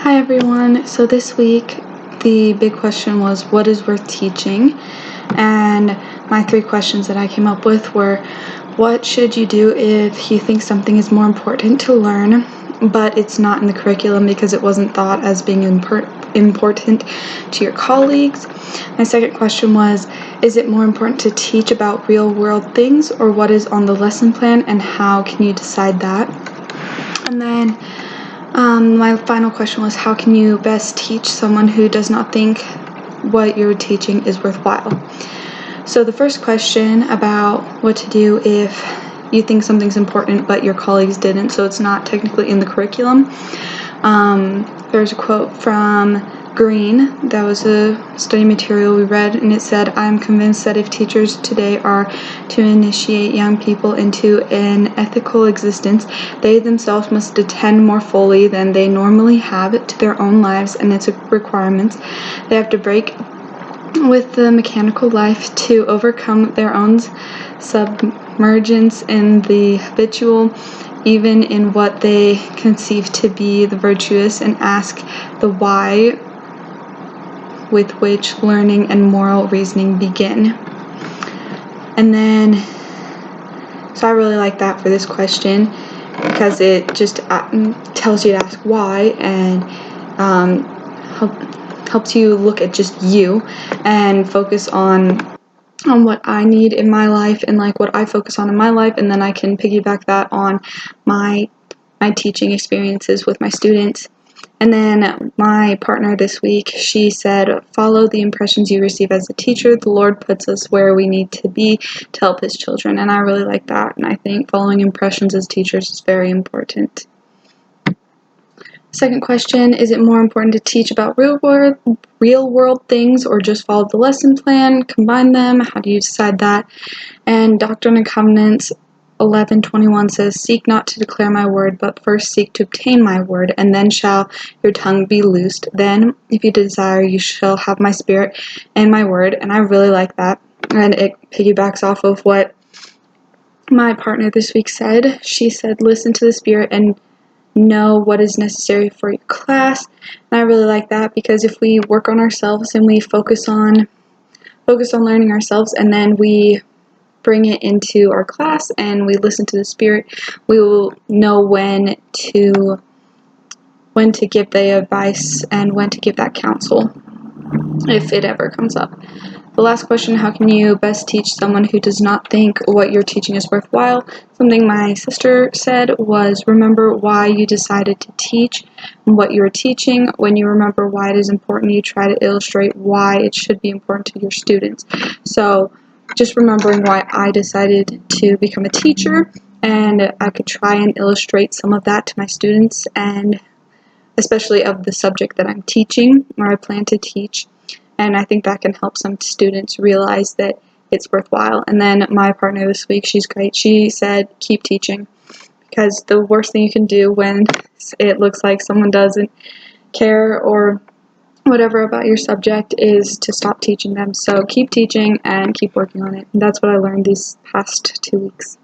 Hi everyone. So this week the big question was what is worth teaching? And my 3 questions that I came up with were what should you do if you think something is more important to learn but it's not in the curriculum because it wasn't thought as being important to your colleagues? My second question was, is it more important to teach about real world things or what is on the lesson plan, and how can you decide that? And then my final question was, how can you best teach someone who does not think what you're teaching is worthwhile? So the first question about what to do if you think something's important but your colleagues didn't, so it's not technically in the curriculum. There's a quote from Green that was a study material we read, and it said, "I'm convinced that if teachers today are to initiate young people into an ethical existence, they themselves must attend more fully than they normally have to their own lives and its requirements. They have to break with the mechanical life to overcome their own submergence in the habitual, even in what they conceive to be the virtuous, and ask the why with which learning and moral reasoning begin." And then, so I really like that for this question because it just tells you to ask why, and helps you look at just you and focus on what I need in my life and like what I focus on in my life, and then I can piggyback that on my teaching experiences with my students. And then my partner this week, she said, follow the impressions you receive as a teacher. The Lord puts us where we need to be to help his children. And I really like that, and I think following impressions as teachers is very important. Second question, is it more important to teach about real world things or just follow the lesson plan, combine them? How do you decide that? And Doctrine and Covenants 11:21 says, "Seek not to declare my word, but first seek to obtain my word, and then shall your tongue be loosed. Then, if you desire, you shall have my spirit and my word." And I really like that, and it piggybacks off of what my partner this week said. She said, listen to the spirit and know what is necessary for your class. And I really like that, because if we work on ourselves and we focus on learning ourselves, and then we bring it into our class and we listen to the spirit, we will know when to give the advice and when to give that counsel if it ever comes up. The last question, how can you best teach someone who does not think what you're teaching is worthwhile? Something my sister said was, remember why you decided to teach and what you were teaching. When you remember why it is important, you try to illustrate why it should be important to your students. So just remembering why I decided to become a teacher, and I could try and illustrate some of that to my students, and especially of the subject that I'm teaching or I plan to teach. And I think that can help some students realize that it's worthwhile. And then my partner this week, she's great. She said, keep teaching, because the worst thing you can do when it looks like someone doesn't care or whatever about your subject is to stop teaching them. So keep teaching and keep working on it. And that's what I learned these past 2 weeks.